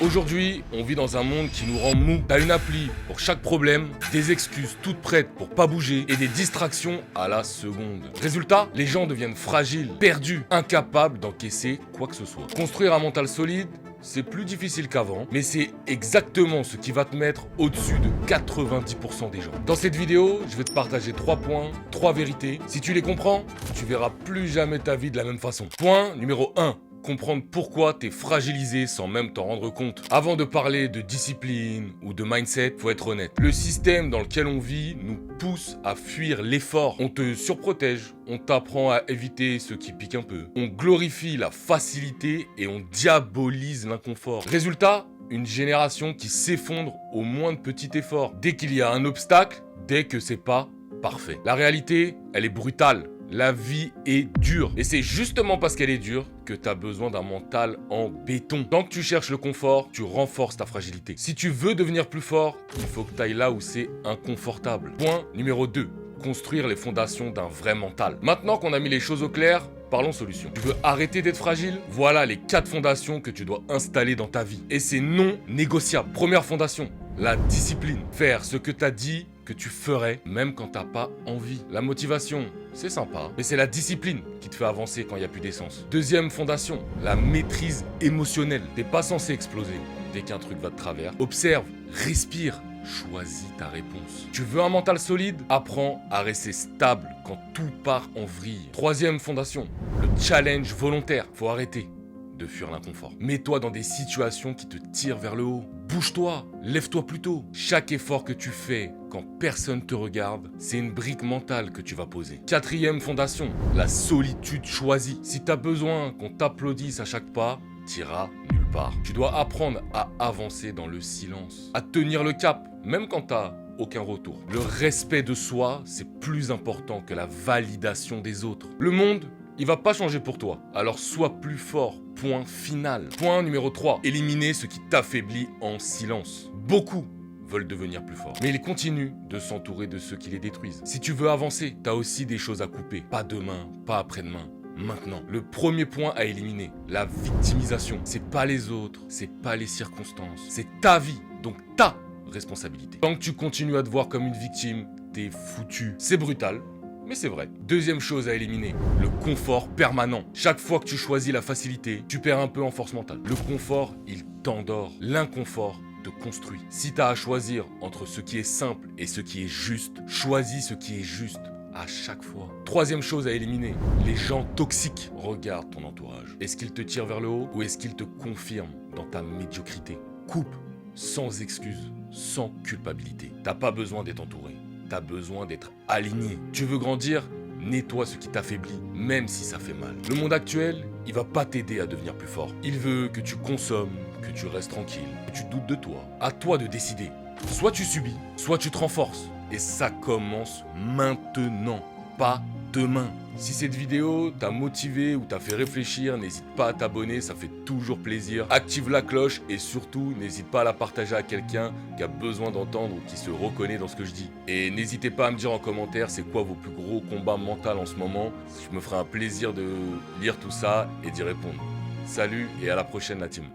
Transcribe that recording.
Aujourd'hui, on vit dans un monde qui nous rend mou. T'as une appli pour chaque problème, des excuses toutes prêtes pour pas bouger et des distractions à la seconde. Résultat, les gens deviennent fragiles, perdus, incapables d'encaisser quoi que ce soit. Construire un mental solide, c'est plus difficile qu'avant, mais c'est exactement ce qui va te mettre au-dessus de 90% des gens. Dans cette vidéo, je vais te partager 3 points, 3 vérités. Si tu les comprends, tu verras plus jamais ta vie de la même façon. Point numéro 1. Comprendre pourquoi t'es fragilisé sans même t'en rendre compte. Avant de parler de discipline ou de mindset, faut être honnête. Le système dans lequel on vit nous pousse à fuir l'effort. On te surprotège, on t'apprend à éviter ce qui pique un peu. On glorifie la facilité et on diabolise l'inconfort. Résultat, une génération qui s'effondre au moindre petit effort. Dès qu'il y a un obstacle, dès que c'est pas parfait. La réalité, elle est brutale. La vie est dure. Et c'est justement parce qu'elle est dure que tu as besoin d'un mental en béton. Tant que tu cherches le confort, tu renforces ta fragilité. Si tu veux devenir plus fort, il faut que tu ailles là où c'est inconfortable. Point numéro 2. Construire les fondations d'un vrai mental. Maintenant qu'on a mis les choses au clair, parlons solution. Tu veux arrêter d'être fragile? Voilà les 4 fondations que tu dois installer dans ta vie. Et c'est non négociable. Première fondation, la discipline. Faire ce que tu as dit que tu ferais même quand t'as pas envie. La motivation, c'est sympa, mais c'est la discipline qui te fait avancer quand il n'y a plus d'essence. Deuxième fondation, la maîtrise émotionnelle. T'es pas censé exploser dès qu'un truc va de travers. Observe, respire, choisis ta réponse. Tu veux un mental solide? Apprends à rester stable quand tout part en vrille. Troisième fondation, le challenge volontaire. Faut arrêter de fuir l'inconfort. Mets-toi dans des situations qui te tirent vers le haut. Bouge-toi, lève-toi plus tôt. Chaque effort que tu fais quand personne te regarde, c'est une brique mentale que tu vas poser. Quatrième fondation, la solitude choisie. Si t'as besoin qu'on t'applaudisse à chaque pas, t'iras nulle part. Tu dois apprendre à avancer dans le silence, à tenir le cap, même quand t'as aucun retour. Le respect de soi, c'est plus important que la validation des autres. Le monde, il va pas changer pour toi, alors sois plus fort. Point final. Point numéro 3. Éliminer ce qui t'affaiblit en silence. Beaucoup veulent devenir plus forts, mais ils continuent de s'entourer de ceux qui les détruisent. Si tu veux avancer, t'as aussi des choses à couper. Pas demain, pas après-demain. Maintenant, le premier point à éliminer, la victimisation. C'est pas les autres, c'est pas les circonstances, c'est ta vie, donc ta responsabilité. Tant que tu continues à te voir comme une victime, t'es foutu. C'est brutal, mais c'est vrai. Deuxième chose à éliminer, le confort permanent. Chaque fois que tu choisis la facilité, tu perds un peu en force mentale. Le confort, il t'endort. L'inconfort te construit. Si tu as à choisir entre ce qui est simple et ce qui est juste, choisis ce qui est juste à chaque fois. Troisième chose à éliminer, les gens toxiques. Regarde ton entourage. Est-ce qu'ils te tirent vers le haut ou est-ce qu'ils te confirment dans ta médiocrité? Coupe, sans excuse, sans culpabilité. T'as pas besoin d'être entouré. T'as besoin d'être aligné. Tu veux grandir? Nettoie ce qui t'affaiblit, même si ça fait mal. Le monde actuel, il va pas t'aider à devenir plus fort. Il veut que tu consommes, que tu restes tranquille, que tu doutes de toi. À toi de décider. Soit tu subis, soit tu te renforces. Et ça commence maintenant, pas demain. Si cette vidéo t'a motivé ou t'a fait réfléchir, n'hésite pas à t'abonner, ça fait toujours plaisir. Active la cloche et surtout, n'hésite pas à la partager à quelqu'un qui a besoin d'entendre ou qui se reconnaît dans ce que je dis. Et n'hésitez pas à me dire en commentaire c'est quoi vos plus gros combats mentaux en ce moment. Je me ferai un plaisir de lire tout ça et d'y répondre. Salut et à la prochaine la team.